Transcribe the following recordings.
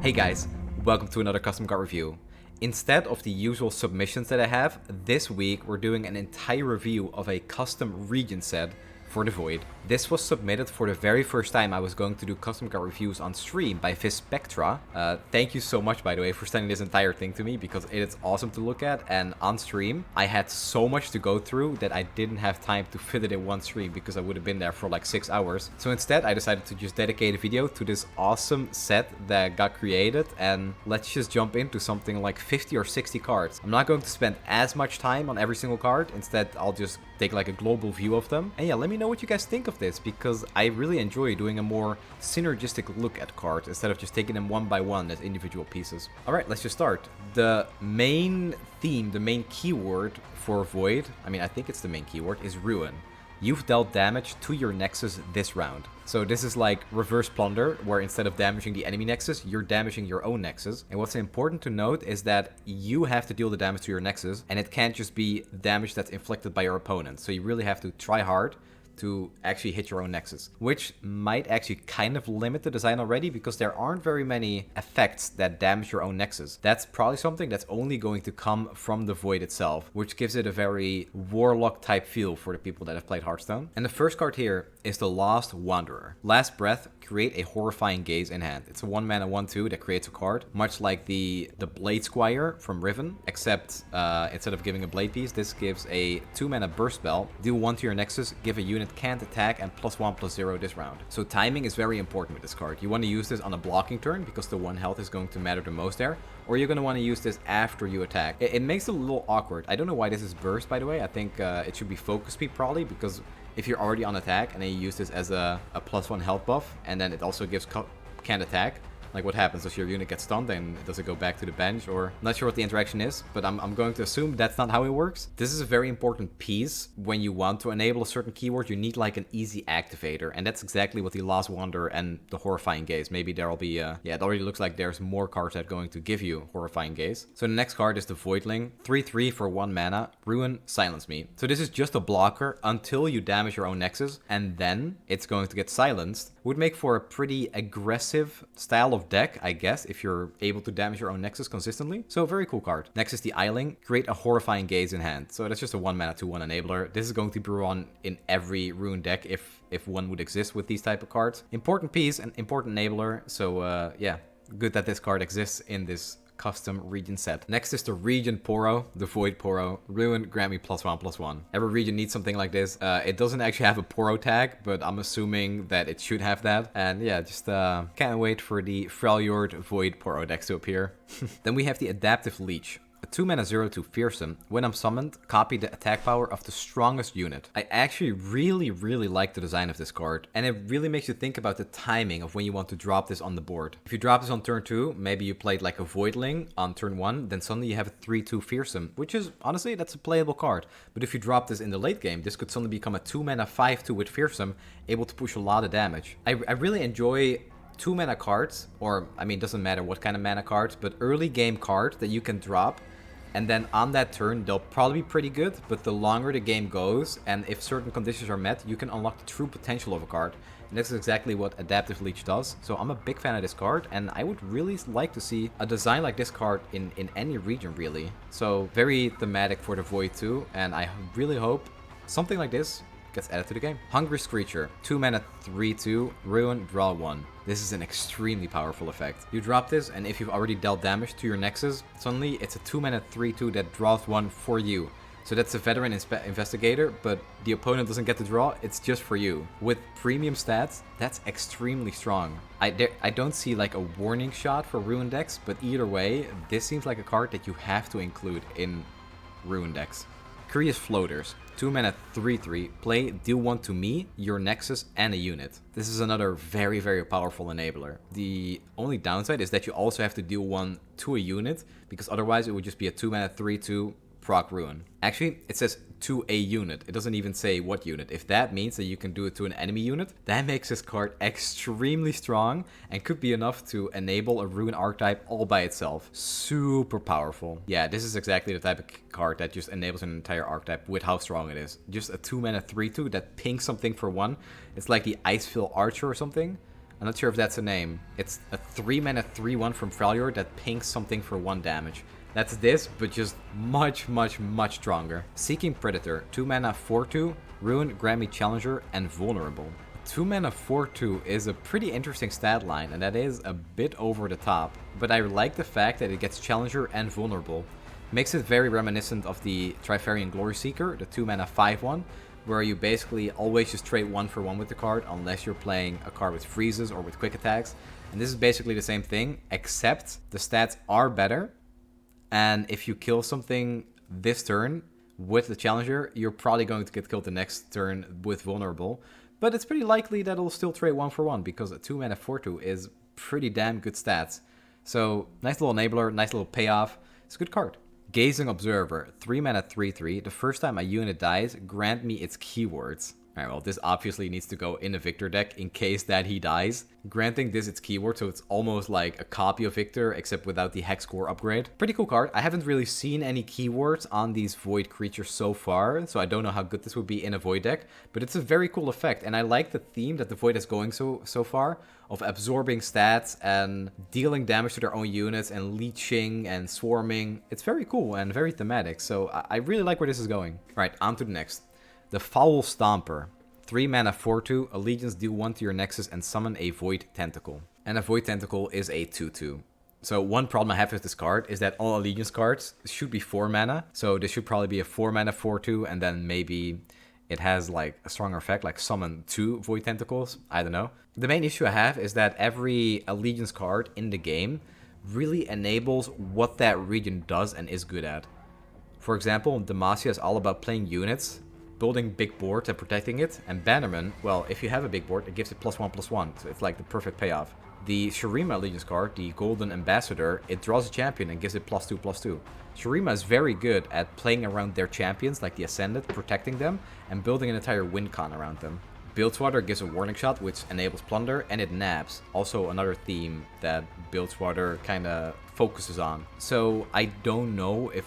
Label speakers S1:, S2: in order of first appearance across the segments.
S1: Hey guys, welcome to another custom card review. Instead of the usual submissions that I have, this week we're doing an entire review of a custom region set for the Void. This was submitted for the very first time I was going to do custom card reviews on stream by Vispectra. Thank you so much, by the way, for sending this entire thing to me, because it is awesome to look at. And on stream, I had so much to go through that I didn't have time to fit it in one stream because I would have been there for like 6 hours. So instead, I decided to just dedicate a video to this awesome set that got created. And let's just jump into something like 50 or 60 cards. I'm not going to spend as much time on every single card. Instead, I'll just take like a global view of them. And yeah, let me know what you guys think of this, because I really enjoy doing a more synergistic look at cards instead of just taking them one by one as individual pieces. Alright, let's just start. The main theme, the main keyword for Void, I think it's the main keyword, is Ruin. You've dealt damage to your Nexus this round. So this is like reverse plunder, where instead of damaging the enemy Nexus, you're damaging your own Nexus. And what's important to note is that you have to deal the damage to your Nexus, and it can't just be damage that's inflicted by your opponent. So you really have to try hard to actually hit your own Nexus, which might actually kind of limit the design already, because there aren't very many effects that damage your own Nexus. That's probably something that's only going to come from the Void itself, which gives it a very Warlock type feel for the people that have played Hearthstone. And the first card here is the Lost Wanderer. Last Breath, create a Horrifying Gaze in hand. It's a 1-mana 1/2 that creates a card, much like the Blade Squire from Riven, except instead of giving a blade piece, this gives a 2-mana burst spell. Deal 1 to your Nexus, give a unit can't attack, and +1/+0 this round. So timing is very important with this card. You want to use this on a blocking turn, because the 1 health is going to matter the most there, or you're going to want to use this after you attack. It makes it a little awkward. I don't know why this is burst, by the way. I think it should be focus speed probably, because if you're already on attack and then you use this as a +1 health buff, and then it also gives can't attack, like what happens? Does your unit get stunned and does it go back to the bench? Or I'm not sure what the interaction is, but I'm going to assume that's not how it works. This is a very important piece. When you want to enable a certain keyword, you need like an easy activator, and that's exactly what the Lost Wanderer and the Horrifying Gaze. Maybe there'll be yeah, it already looks like there's more cards that are going to give you Horrifying Gaze. So the next card is the Voidling, 3/3 for 1 mana, Ruin, Silence Me. So this is just a blocker until you damage your own Nexus, and then it's going to get silenced. Would make for a pretty aggressive style of deck, I guess, if you're able to damage your own Nexus consistently. So very cool card. Next is the Eiling, create a Horrifying Gaze in hand. So that's just a 1-mana 2/1 enabler. This is going to be run in every Rune deck if one would exist with these type of cards. Important piece and important enabler. So yeah, good that this card exists in this custom region set. Next is the region Poro, the Void Poro. Ruin, grant me +1/+1. Every region needs something like this. It doesn't actually have a Poro tag, but I'm assuming that it should have that. And yeah, just can't wait for the Freljord Void Poro decks to appear. Then we have the Adaptive Leech. A 2-mana 0/2 Fearsome. When I'm summoned, copy the attack power of the strongest unit. I actually really like the design of this card, and it really makes you think about the timing of when you want to drop this on the board. If you drop this on turn 2, maybe you played like a Voidling on turn 1, then suddenly you have a 3/2 Fearsome, which is, honestly, that's a playable card. But if you drop this in the late game, this could suddenly become a 2-mana 5/2 with Fearsome, able to push a lot of damage. I really enjoy 2-mana cards, or, doesn't matter what kind of mana cards, but early game cards that you can drop, and then on that turn, they'll probably be pretty good, but the longer the game goes, and if certain conditions are met, you can unlock the true potential of a card. And this is exactly what Adaptive Leech does. So I'm a big fan of this card, and I would really like to see a design like this card in any region, really. So very thematic for the Void too, and I really hope something like this gets added to the game. Hungry Screecher, 2-mana 3/2, Ruin, draw 1. This is an extremely powerful effect. You drop this, and if you've already dealt damage to your Nexus, suddenly it's a 2-mana 3/2 that draws 1 for you. So that's a Veteran Investigator, but the opponent doesn't get to draw, it's just for you. With premium stats, that's extremely strong. I don't see like a warning shot for Ruin decks, but either way, this seems like a card that you have to include in Ruin decks. Curious Floaters, 2-mana 3/3, play, deal 1 to me, your Nexus, and a unit. This is another very powerful enabler. The only downside is that you also have to deal 1 to a unit, because otherwise it would just be a 2-mana 3/2 proc Ruin. Actually, it says to a unit. It doesn't even say what unit. If that means that you can do it to an enemy unit, that makes this card extremely strong and could be enough to enable a Ruin archetype all by itself. Super powerful. Yeah, this is exactly the type of card that just enables an entire archetype with how strong it is. Just a 2-mana 3/2 that pings something for 1. It's like the Icefield Archer or something. I'm not sure if that's a name. It's a 3-mana 3/1 from Freljord that pings something for 1 damage. That's this, but just much, much, much stronger. Seeking Predator, 2-mana 4/2, Ruin, grant me Challenger, and Vulnerable. 2-mana 4/2 is a pretty interesting stat line, and that is a bit over the top. But I like the fact that it gets Challenger and Vulnerable. Makes it very reminiscent of the Trifarian Glory Seeker, the 2-mana 5/1, where you basically always just trade 1 for 1 with the card, unless you're playing a card with freezes or with quick attacks. And this is basically the same thing, except the stats are better. And if you kill something this turn with the Challenger, you're probably going to get killed the next turn with Vulnerable. But it's pretty likely that it'll still trade 1 for 1, because a 2-mana 4/2 is pretty damn good stats. So, nice little enabler, nice little payoff. It's a good card. Gazing Observer, 3-mana 3/3. The first time a unit dies, grant me its keywords. Alright, well, this obviously needs to go in a Victor deck in case that he dies. Granting this its keyword, so it's almost like a copy of Victor, except without the Hex Core upgrade. Pretty cool card. I haven't really seen any keywords on these Void creatures so far, so I don't know how good this would be in a Void deck, but it's a very cool effect, and I like the theme that the Void is going so far, of absorbing stats and dealing damage to their own units and leeching and swarming. It's very cool and very thematic, so I really like where this is going. Alright, on to the next. The Foul Stomper. 3-mana 4/2, Allegiance, deal 1 to your Nexus and summon a Void Tentacle. And a Void Tentacle is a 2/2. So one problem I have with this card is that all Allegiance cards should be 4 mana. So this should probably be a 4-mana 4/2, and then maybe it has like a stronger effect, like summon 2 Void Tentacles. I don't know. The main issue I have is that every Allegiance card in the game really enables what that region does and is good at. For example, Demacia is all about playing units, building big boards and protecting it, and Bannerman, well, if you have a big board, it gives it +1/+1, so it's like the perfect payoff. The Shurima Allegiance card, the Golden Ambassador, it draws a champion and gives it +2/+2. Shurima is very good at playing around their champions, like the Ascended, protecting them, and building an entire win con around them. Bilgewater gives a warning shot, which enables plunder, and it nabs. Also another theme that Bilgewater kind of focuses on. So I don't know if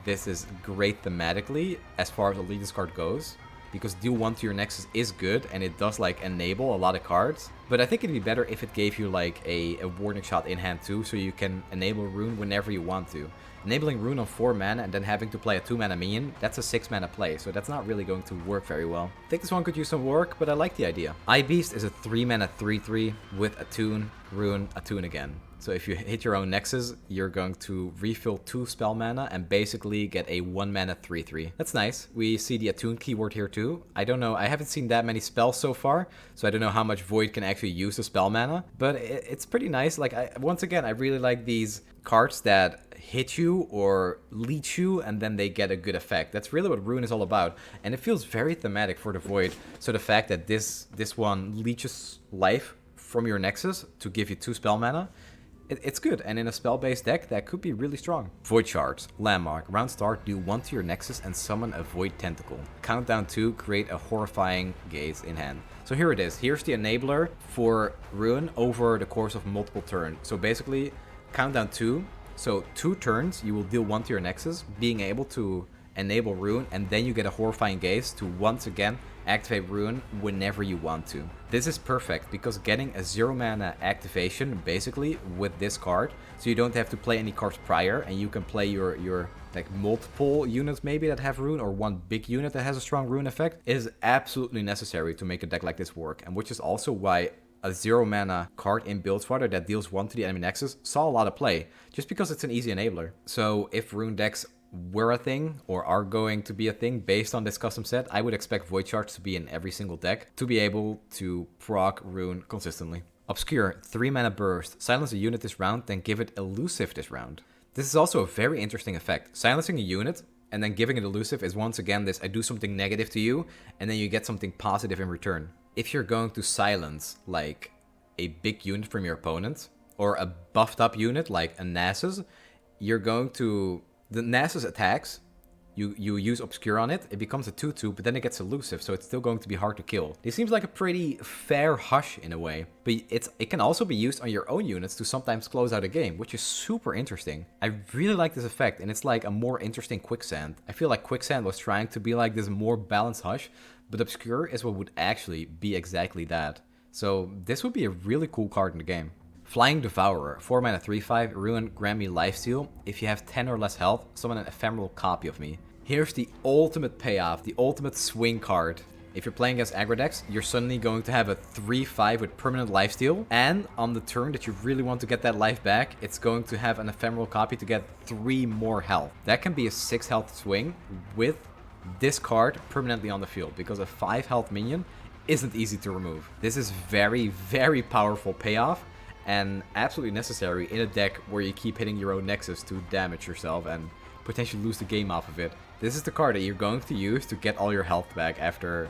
S1: this is great thematically as far as Allegiance card goes, because deal 1 to your Nexus is good and it does like enable a lot of cards, but I think it'd be better if it gave you like a warning shot in hand too, so you can enable Rune whenever you want to. Enabling Rune on 4 mana and then having to play a 2 mana minion, that's a 6 mana play, so that's not really going to work very well. I think this one could use some work, but I like the idea. Eye Beast is a 3 mana 3/3 with Attune, Rune, Attune again. So if you hit your own Nexus, you're going to refill 2 spell mana and basically get a 1 mana 3/3. That's nice. We see the Attune keyword here too. I don't know, I haven't seen that many spells so far, so I don't know how much Void can actually use the spell mana, but it's pretty nice. Like, once again, I really like these cards that hit you or leech you and then they get a good effect. That's really what Rune is all about, and it feels very thematic for the Void. So the fact that this one leeches life from your Nexus to give you 2 spell mana, it's good, and in a spell-based deck, that could be really strong. Void Shards. Landmark. Round start, do 1 to your Nexus and summon a Void Tentacle. Countdown 2, create a Horrifying Gaze in hand. So here it is. Here's the enabler for Rune over the course of multiple turns. So basically, countdown 2. So 2 turns, you will deal 1 to your Nexus, being able to enable Rune, and then you get a Horrifying Gaze to once again activate Rune whenever you want to. This is perfect because getting a 0 mana activation basically with this card, so you don't have to play any cards prior and you can play your like multiple units maybe that have Rune, or one big unit that has a strong Rune effect, is absolutely necessary to make a deck like this work, and which is also why a 0 mana card in Bilgewater that deals 1 to the enemy Nexus saw a lot of play, just because it's an easy enabler. So if Rune decks were a thing, or are going to be a thing based on this custom set, I would expect Void Shards to be in every single deck to be able to proc Rune consistently. Obscure, 3 mana burst. Silence a unit this round, then give it elusive this round. This is also a very interesting effect. Silencing a unit and then giving it elusive is once again this, I do something negative to you, and then you get something positive in return. If you're going to silence like a big unit from your opponent, or a buffed up unit like a Nasus, you're going to... The Nasus attacks, you use Obscure on it, it becomes a 2/2, but then it gets elusive, so it's still going to be hard to kill. It seems like a pretty fair hush in a way, but it can also be used on your own units to sometimes close out a game, which is super interesting. I really like this effect, and it's like a more interesting Quicksand. I feel like Quicksand was trying to be like this more balanced hush, but Obscure is what would actually be exactly that. So this would be a really cool card in the game. Flying Devourer, 4 mana 3/5, Ruin, grant me lifesteal. If you have 10 or less health, summon an ephemeral copy of me. Here's the ultimate payoff, the ultimate swing card. If you're playing against aggro decks, you're suddenly going to have a 3/5 with permanent lifesteal, and on the turn that you really want to get that life back, it's going to have an ephemeral copy to get 3 more health. That can be a 6 health swing with this card permanently on the field, because a 5 health minion isn't easy to remove. This is very, very powerful payoff, and absolutely necessary in a deck where you keep hitting your own Nexus to damage yourself and potentially lose the game off of it. This is the card that you're going to use to get all your health back after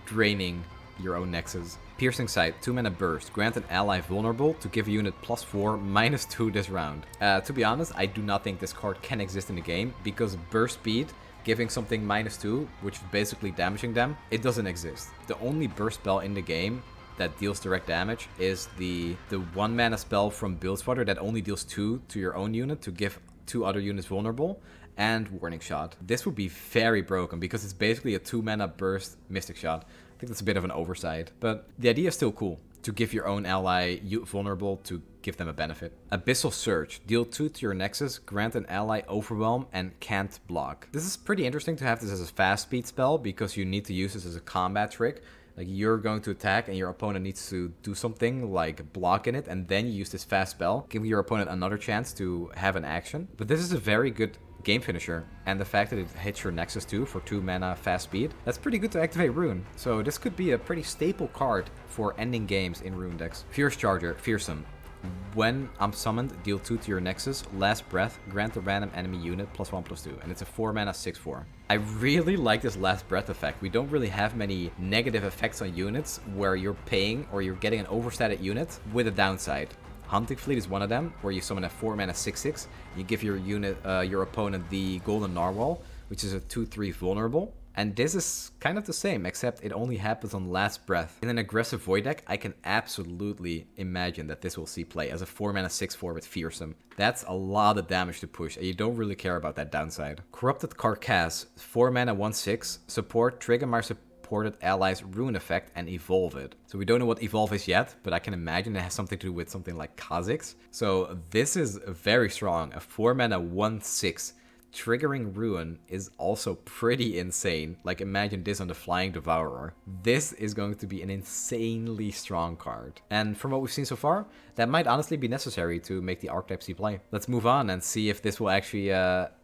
S1: draining your own Nexus. Piercing Sight, 2 mana burst. Grant an ally vulnerable to give a unit +4, -2 this round. To be honest, I do not think this card can exist in the game, because burst speed, giving something -2, which is basically damaging them, it doesn't exist. The only burst spell in the game that deals direct damage is the 1 mana spell from Buildswater that only deals 2 to your own unit to give 2 other units vulnerable, and Warning Shot. This would be very broken because it's basically a 2 mana burst Mystic Shot. I think that's a bit of an oversight, but the idea is still cool, to give your own ally vulnerable to give them a benefit. Abyssal Surge, deal 2 to your Nexus, grant an ally Overwhelm and can't block. This is pretty interesting to have this as a fast speed spell, because you need to use this as a combat trick. Like, you're going to attack and your opponent needs to do something like block in it, and then you use this fast spell, giving your opponent another chance to have an action. But this is a very good game finisher, and the fact that it hits your Nexus too for 2 mana fast speed, that's pretty good to activate Rune. So this could be a pretty staple card for ending games in Rune decks. Fierce Charger, Fearsome. When I'm summoned, deal 2 to your Nexus, Last Breath, grant a random enemy unit +1/+2, and it's a 4 mana 6/4. I really like this Last Breath effect. We don't really have many negative effects on units where you're paying or you're getting an overstated unit with a downside. Hunting Fleet is one of them, where you summon a 4 mana 6/6, you give your unit, your opponent the Golden Narwhal, which is a 2/3 vulnerable. And this is kind of the same, except it only happens on Last Breath. In an aggressive Void deck, I can absolutely imagine that this will see play as a 4 mana 6/4 with Fearsome. That's a lot of damage to push, and you don't really care about that downside. Corrupted Carcass, 4 mana 1/6, support, trigger my supported allies Rune effect and evolve it. So we don't know what evolve is yet, but I can imagine it has something to do with something like Kha'Zix. So this is very strong, a 4 mana 1/6. Triggering Ruin is also pretty insane. Like, imagine this on the Flying Devourer. This is going to be an insanely strong card. And from what we've seen so far, that might honestly be necessary to make the archetype see play. Let's move on and see if this will actually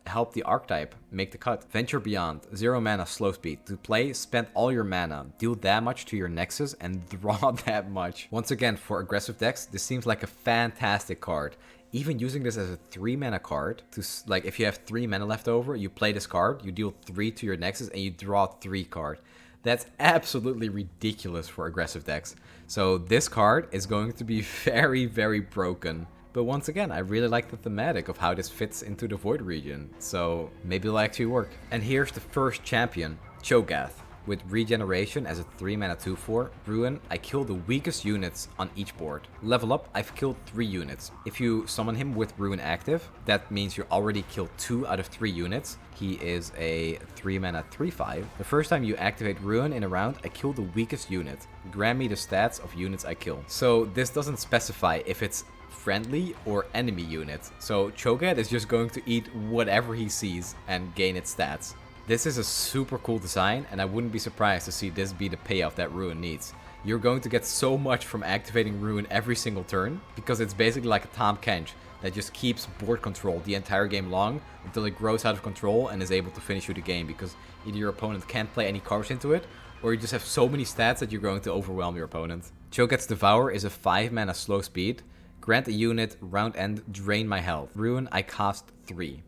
S1: help the archetype make the cut. Venture Beyond, 0 mana slow speed. To play, spend all your mana, deal that much to your Nexus, and draw that much. Once again, for aggressive decks, this seems like a fantastic card. Even using this as a 3 mana card, to like, if you have 3 mana left over, you play this card, you deal 3 to your Nexus, and you draw 3 cards. That's absolutely ridiculous for aggressive decks. So this card is going to be very, very broken. But once again, I really like the thematic of how this fits into the Void region, so maybe it'll actually work. And here's the first champion, Cho'gath. With Regeneration as a 3 mana 2/4, Ruin, I kill the weakest units on each board. Level up, I've killed 3 units. If you summon him with Ruin active, that means you already killed 2 out of 3 units. He is a 3 mana 3/5. The first time you activate Ruin in a round, I kill the weakest unit. Grant me the stats of units I kill. So this doesn't specify if it's friendly or enemy units. So Cho'gath is just going to eat whatever he sees and gain its stats. This is a super cool design, and I wouldn't be surprised to see this be the payoff that Ruin needs. You're going to get so much from activating Ruin every single turn, because it's basically like a Tahm Kench that just keeps board control the entire game long until it grows out of control and is able to finish you the game, because either your opponent can't play any cards into it, or you just have so many stats that you're going to overwhelm your opponent. Cho'gath's Devour is a 5 mana slow speed. Grant a unit, round end, drain my health. Ruin, I cost 3.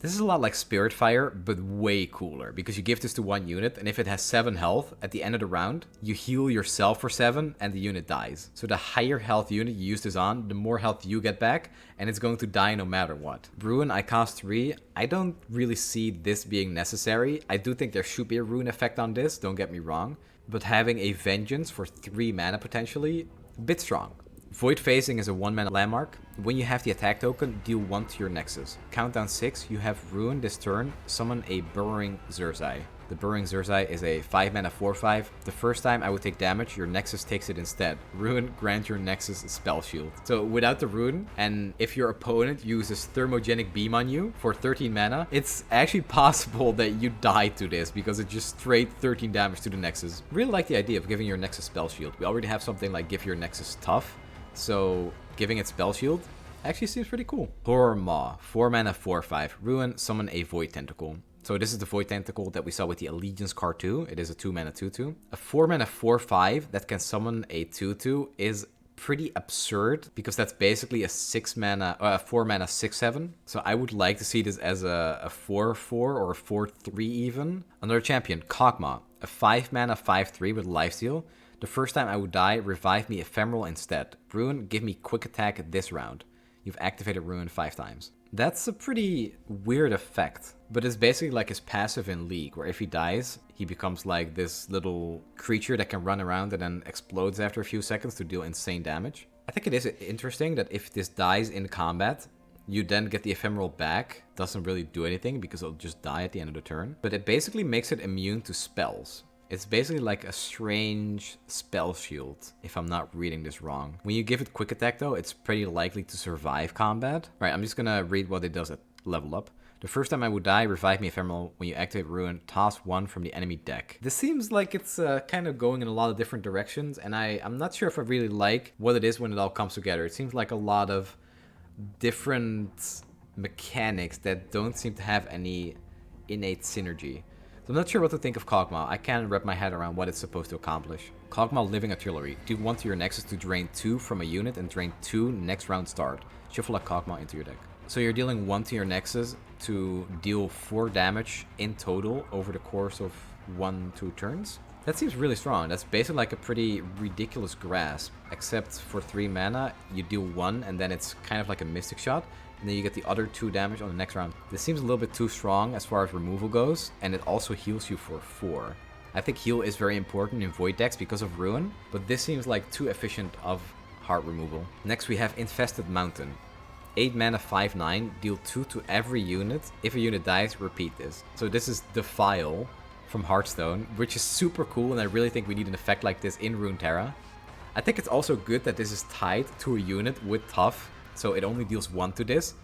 S1: This is a lot like Spiritfire, but way cooler, because you give this to 1 unit, and if it has 7 health, at the end of the round, you heal yourself for 7, and the unit dies. So the higher health unit you use this on, the more health you get back, and it's going to die no matter what. Ruin, I cost 3. I don't really see this being necessary. I do think there should be a Ruin effect on this, don't get me wrong, but having a Vengeance for 3 mana potentially, a bit strong. Void Phasing is a 1 mana landmark. When you have the attack token, deal 1 to your Nexus. Countdown 6, you have Ruin this turn, summon a Burrowing Zurzai. The Burrowing Zurzai is a 5 mana 4/5. The first time I would take damage, your Nexus takes it instead. Ruin grant your Nexus spell shield. So without the rune, and if your opponent uses Thermogenic Beam on you for 13 mana, it's actually possible that you die to this because it's just straight 13 damage to the Nexus. Really like the idea of giving your Nexus spell shield. We already have something like give your Nexus tough, so giving it spell shield actually seems pretty cool. Kog'Maw, 4 mana 4/5. Ruin, summon a Void Tentacle. So this is the Void Tentacle that we saw with the Allegiance card too. It is a 2 mana 2/2. A 4 mana 4/5 that can summon a 2/2 is pretty absurd because that's basically a 4 mana 6/7. So I would like to see this as a 4/4 or a 4/3 even. Another champion, Kog'Maw, a 5 mana 5/3 with lifesteal. The first time I would die, revive me Ephemeral instead. Ruin, give me quick attack this round. You've activated Ruin 5 times. That's a pretty weird effect, but it's basically like his passive in League, where if he dies, he becomes like this little creature that can run around and then explodes after a few seconds to deal insane damage. I think it is interesting that if this dies in combat, you then get the Ephemeral back. Doesn't really do anything because it'll just die at the end of the turn, but it basically makes it immune to spells. It's basically like a strange spell shield, if I'm not reading this wrong. When you give it quick attack though, it's pretty likely to survive combat. Right, I'm just gonna read what it does at level up. The first time I would die, revive me Ephemeral. When you activate Ruin, toss 1 from the enemy deck. This seems like it's kind of going in a lot of different directions, and I'm not sure if I really like what it is when it all comes together. It seems like a lot of different mechanics that don't seem to have any innate synergy. So I'm not sure what to think of Kog'Maw. I can't wrap my head around what it's supposed to accomplish. Kog'Maw, Living Artillery. Do 1 to your Nexus to drain 2 from a unit and drain 2 next round start. Shuffle a Kog'Maw into your deck. So you're dealing 1 to your Nexus to deal 4 damage in total over the course of 1-2 turns. That seems really strong. That's basically like a pretty ridiculous grasp, except for 3 mana, you deal 1 and then it's kind of like a Mystic Shot. And then you get the other 2 damage on the next round. This seems a little bit too strong as far as removal goes, and it also heals you for 4. I think heal is very important in Void decks because of Ruin, but this seems like too efficient of heart removal. Next we have Infested Mountain. 8 mana 5/9, deal 2 to every unit. If a unit dies, repeat this. So this is Defile from Hearthstone, which is super cool, and I really think we need an effect like this in Runeterra. I think it's also good that this is tied to a unit with Tough, so it only deals 1 to this,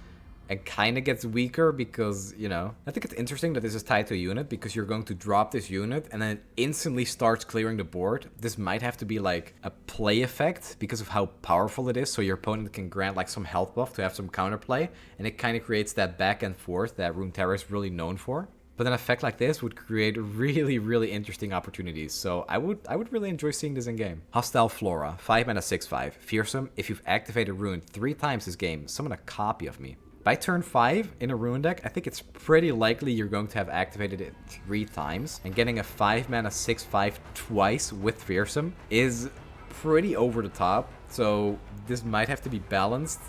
S1: and kind of gets weaker because, you know, I think it's interesting that this is tied to a unit because you're going to drop this unit and then it instantly starts clearing the board. This might have to be like a play effect because of how powerful it is, so your opponent can grant like some health buff to have some counterplay, and it kind of creates that back and forth that Runeterra is really known for. But an effect like this would create really, really interesting opportunities. So I would really enjoy seeing this in game. Hostile Flora, 5 mana 6/5. Fearsome, if you've activated Ruin 3 times this game, summon a copy of me. By turn 5 in a Ruin deck, I think it's pretty likely you're going to have activated it 3 times. And getting a 5 mana 6/5 twice with Fearsome is pretty over the top. So this might have to be balanced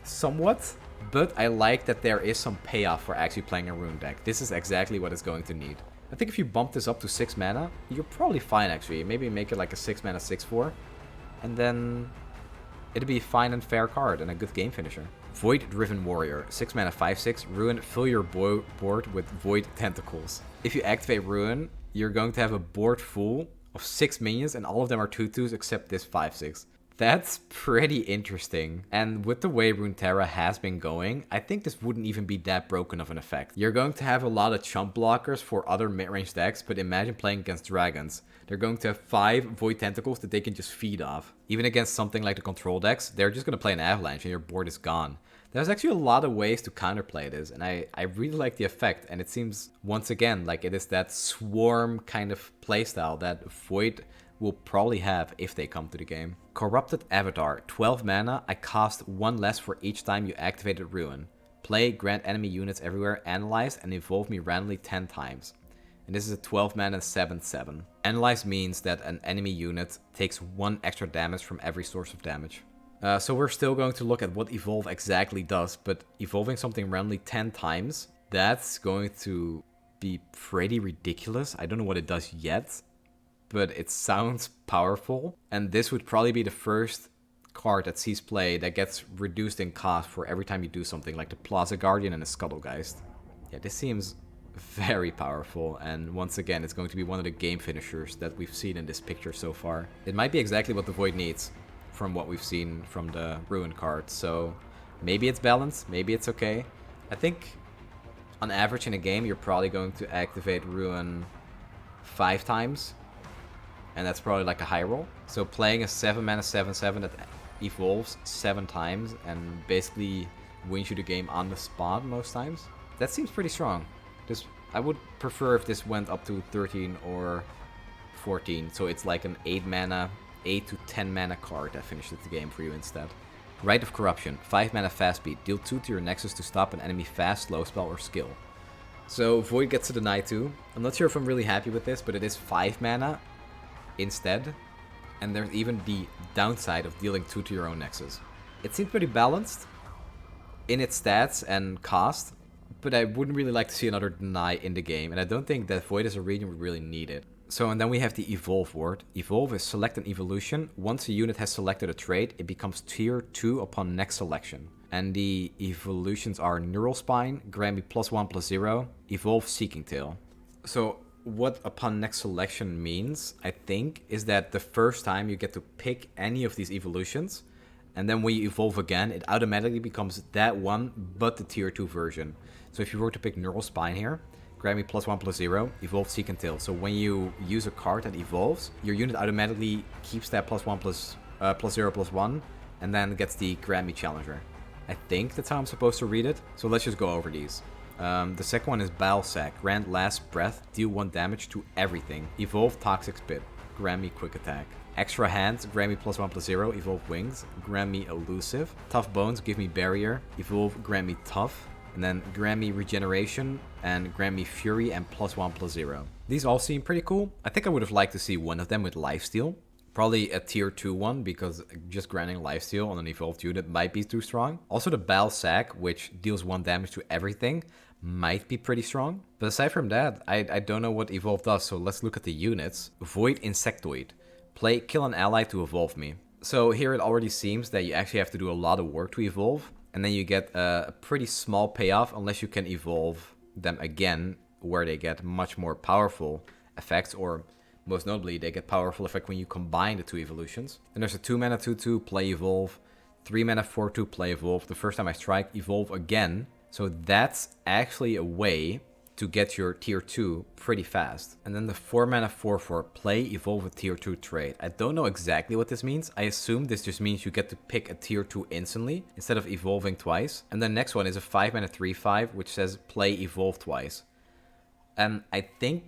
S1: somewhat. But I like that there is some payoff for actually playing a Rune deck. This is exactly what it's going to need. I think if you bump this up to 6 mana, you're probably fine actually. Maybe make it like a 6 mana 6/4. And then it'd be a fine and fair card and a good game finisher. Void Driven Warrior, 6 mana 5/6. Ruin, fill your board with Void Tentacles. If you activate Ruin, you're going to have a board full of 6 minions and all of them are 2/2s except this 5/6. That's pretty interesting. And with the way Runeterra has been going, I think this wouldn't even be that broken of an effect. You're going to have a lot of chump blockers for other mid-range decks, but imagine playing against dragons. They're going to have 5 Void Tentacles that they can just feed off. Even against something like the control decks, they're just going to play an Avalanche and your board is gone. There's actually a lot of ways to counterplay this, and I really like the effect, and it seems, once again, like it is that swarm kind of playstyle that Void will probably have if they come to the game. Corrupted Avatar, 12 mana, I cost 1 less for each time you activated Ruin. Play, grant enemy units everywhere, analyze, and evolve me randomly 10 times. And this is a 12 mana 7/7. Analyze means that an enemy unit takes 1 extra damage from every source of damage. So we're still going to look at what evolve exactly does, but evolving something randomly 10 times, that's going to be pretty ridiculous. I don't know what it does yet, but it sounds powerful. And this would probably be the first card that sees play that gets reduced in cost for every time you do something, like the Plaza Guardian and the Scuttlegeist. Yeah, this seems very powerful, and once again, it's going to be one of the game finishers that we've seen in this picture so far. It might be exactly what the Void needs from what we've seen from the Ruin cards, so maybe it's balanced, maybe it's okay. I think on average in a game, you're probably going to activate Ruin 5 times, and that's probably like a high roll. So playing a 7 mana 7/7 that evolves 7 times and basically wins you the game on the spot most times, that seems pretty strong. I would prefer if this went up to 13 or 14, so it's like an 8 to 10 mana card that finishes the game for you instead. Rite of Corruption, 5 mana fast speed, deal 2 to your Nexus to stop an enemy fast, slow spell, or skill. So Void gets to deny 2. I'm not sure if I'm really happy with this, but it is 5 mana instead, and there's even the downside of dealing 2 to your own Nexus. It seems pretty balanced in its stats and cost, but I wouldn't really like to see another deny in the game, and I don't think that Void as a region would really need it. So, and then we have the Evolve word. Evolve is select an evolution. Once a unit has selected a trait, it becomes tier 2 upon next selection. And the evolutions are Neural Spine, grant me +1/+0, Evolve Seeking Tail. So, what upon next selection means, I think, is that the first time you get to pick any of these evolutions, and then when you evolve again, it automatically becomes that one, but the tier 2 version. So if you were to pick Neural Spine here, grant me +1/+0, evolve Seek and Tail. So when you use a card that evolves, your unit automatically keeps that +1/+0/+1, and then gets the grant me Challenger. I think that's how I'm supposed to read it. So let's just go over these. The second one is Bile Sack. Grant Last Breath, deal 1 damage to everything. Evolve Toxic Spit, grant me Quick Attack. Extra Hands, grant me +1/+0, evolve Wings, grant me Elusive. Tough Bones, give me Barrier, evolve, grant me Tough. And then grant me Regeneration and grant me Fury and +1/+0. These all seem pretty cool. I think I would have liked to see one of them with Lifesteal. Probably a tier 2 one, because just granting Lifesteal on an evolved unit might be too strong. Also the Bile Sack, which deals 1 damage to everything, might be pretty strong. But aside from that, I don't know what evolve does, so let's look at the units. Void Insectoid. Play kill an ally to evolve me. So here it already seems that you actually have to do a lot of work to evolve, and then you get a pretty small payoff unless you can evolve them again, where they get much more powerful effects, or most notably, they get powerful effect when you combine the 2 evolutions. And there's a 2 mana 2/2, play evolve, 3 mana 4/2, play evolve. The first time I strike, evolve again. So that's actually a way to get your tier 2 pretty fast. And then the 4 mana 4/4, play evolve a tier 2 trait. I don't know exactly what this means. I assume this just means you get to pick a tier 2 instantly instead of evolving twice. And the next one is a 5 mana 3/5, which says play evolve twice. And I think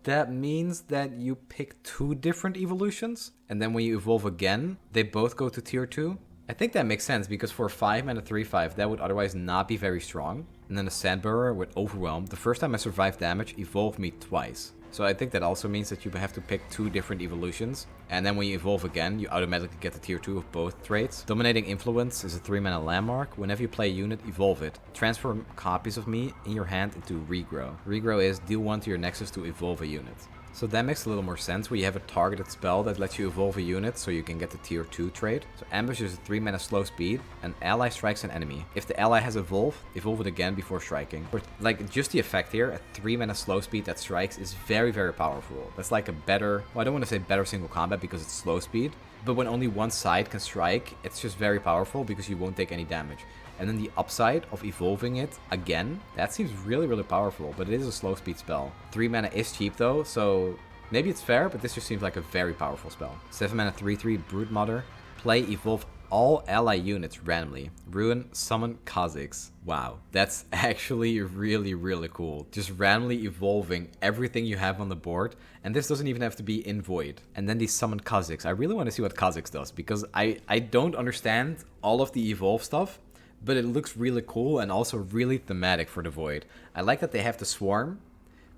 S1: that means that you pick 2 different evolutions, and then when you evolve again, they both go to tier 2. I think that makes sense, because for 5 mana 3/5, that would otherwise not be very strong. And then a Sandburrower with Overwhelm. The first time I survive damage, evolve me twice. So I think that also means that you have to pick 2 different evolutions. And then when you evolve again, you automatically get the tier 2 of both traits. Dominating Influence is a 3 mana landmark. Whenever you play a unit, evolve it. Transfer copies of me in your hand into Regrow. Regrow is deal 1 to your Nexus to evolve a unit. So that makes a little more sense, where you have a targeted spell that lets you evolve a unit so you can get the tier 2 trait. So Ambush is a 3 mana slow speed. An ally strikes an enemy. If the ally has evolved, evolve it again before striking. But like, just the effect here, a 3 mana slow speed that strikes is very, very powerful. That's like a better, well, I don't want to say better single combat because it's slow speed, but when only one side can strike, it's just very powerful because you won't take any damage. And then the upside of evolving it again, that seems really, really powerful, but it is a slow speed spell. 3 mana is cheap though, so maybe it's fair, but this just seems like a very powerful spell. 7 mana 3/3, Brood Mother. Play evolve all ally units randomly. Ruin, summon Kha'Zix. Wow, that's actually really, really cool. Just randomly evolving everything you have on the board, and this doesn't even have to be in Void. And then they summon Kha'Zix. I really want to see what Kha'Zix does, because I don't understand all of the evolve stuff, but it looks really cool and also really thematic for the Void. I like that they have the Swarm,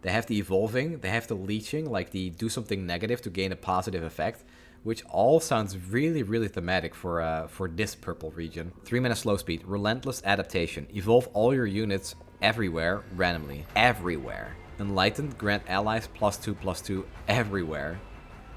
S1: they have the Evolving, they have the Leeching, like the do something negative to gain a positive effect, which all sounds really, really thematic for this purple region. 3 mana slow speed, Relentless Adaptation. Evolve all your units everywhere randomly. Everywhere. Enlightened, grant allies +2/+2 everywhere.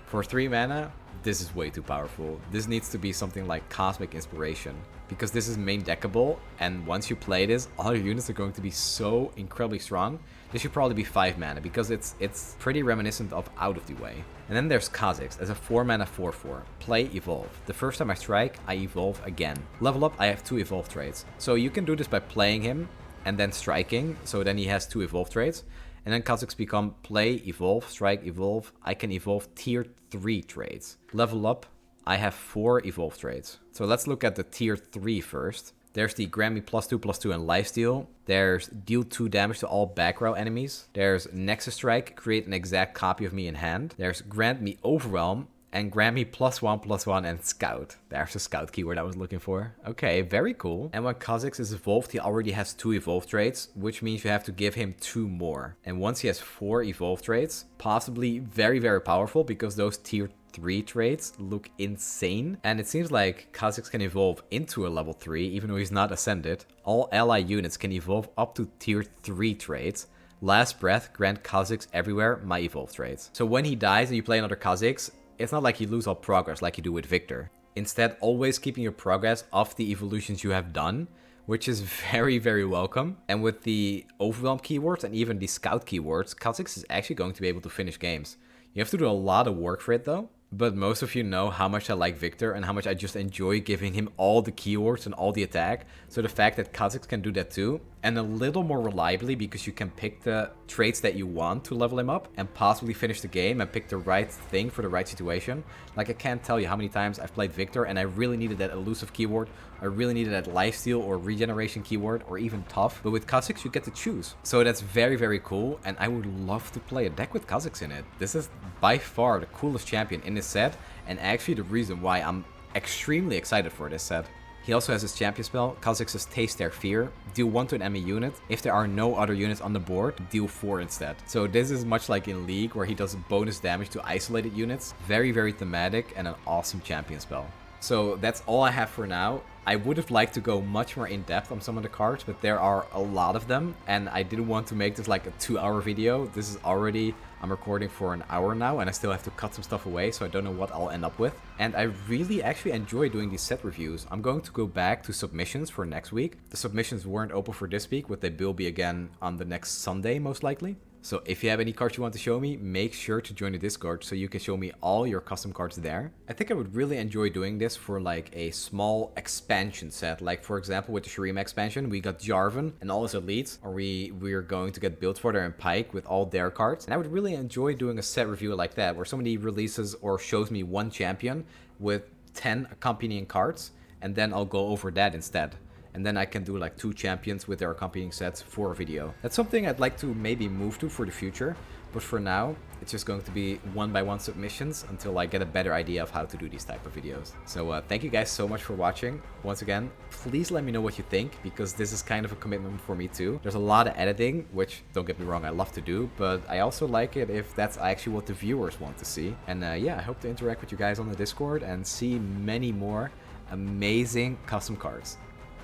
S1: For 3 mana, this is way too powerful. This needs to be something like Cosmic Inspiration, because this is main deckable, and once you play this, all your units are going to be so incredibly strong. This should probably be 5 mana, because it's pretty reminiscent of Out of the Way. And then there's Kha'Zix as a 4 mana 4/4. Play Evolve. The first time I strike, I evolve again. Level up, I have 2 evolve traits. So you can do this by playing him and then striking, so then he has 2 evolve traits. And then Kha'Zix become play, evolve, strike, evolve. I can evolve tier 3 traits. Level up, I have 4 evolve traits. So let's look at the tier 3 first. There's the grant me +2/+2 and lifesteal. There's deal 2 damage to all back row enemies. There's Nexus Strike, create an exact copy of me in hand. There's grant me overwhelm and grant me +1/+1 and scout. There's the scout keyword I was looking for. Okay, very cool. And when Kha'Zix is evolved, he already has 2 evolve traits, which means you have to give him 2 more. And once he has 4 evolve traits, possibly very, very powerful, because those tier 3 traits look insane. And it seems like Kha'Zix can evolve into a level 3, even though he's not ascended. All ally units can evolve up to tier 3 traits. Last breath, grant Kha'Zix everywhere my evolve traits. So when he dies and you play another Kha'Zix, it's not like you lose all progress like you do with Victor. Instead, always keeping your progress of the evolutions you have done, which is very, very welcome. And with the overwhelm keywords and even the scout keywords, Kha'Zix is actually going to be able to finish games. You have to do a lot of work for it though. But most of you know how much I like Victor and how much I just enjoy giving him all the keywords and all the attack. So the fact that Kha'Zix can do that too, and a little more reliably, because you can pick the traits that you want to level him up and possibly finish the game and pick the right thing for the right situation. Like, I can't tell you how many times I've played Victor and I really needed that elusive keyword, I really needed that lifesteal or regeneration keyword, or even tough. But with Kha'Zix you get to choose. So that's very, very cool, and I would love to play a deck with Kha'Zix in it. This is by far the coolest champion in this set, and actually the reason why I'm extremely excited for this set. He also has his champion spell, Kha'Zix's Taste Their Fear. Deal 1 to an enemy unit. If there are no other units on the board, deal 4 instead. So this is much like in League, where he does bonus damage to isolated units. Very, very thematic and an awesome champion spell. So that's all I have for now. I would have liked to go much more in depth on some of the cards, but there are a lot of them, and I didn't want to make this like a 2-hour video. This is already, I'm recording for an hour now, and I still have to cut some stuff away, so I don't know what I'll end up with. And I really actually enjoy doing these set reviews. I'm going to go back to submissions for next week. The submissions weren't open for this week, but they will be again on the next Sunday, most likely. So if you have any cards you want to show me, make sure to join the Discord so you can show me all your custom cards there. I think I would really enjoy doing this for like a small expansion set. Like for example, with the Shurima expansion, we got Jarvan and all his elites, or we're going to get Buildforder and Pyke with all their cards. And I would really enjoy doing a set review like that, where somebody releases or shows me one champion with 10 accompanying cards, and then I'll go over that instead. And then I can do like 2 champions with their accompanying sets for a video. That's something I'd like to maybe move to for the future. But for now, it's just going to be 1-by-1 submissions until I get a better idea of how to do these type of videos. So thank you guys so much for watching. Once again, please let me know what you think, because this is kind of a commitment for me too. There's a lot of editing, which, don't get me wrong, I love to do. But I also like it if that's actually what the viewers want to see. And yeah, I hope to interact with you guys on the Discord and see many more amazing custom cards.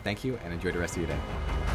S1: Thank you, and enjoy the rest of your day.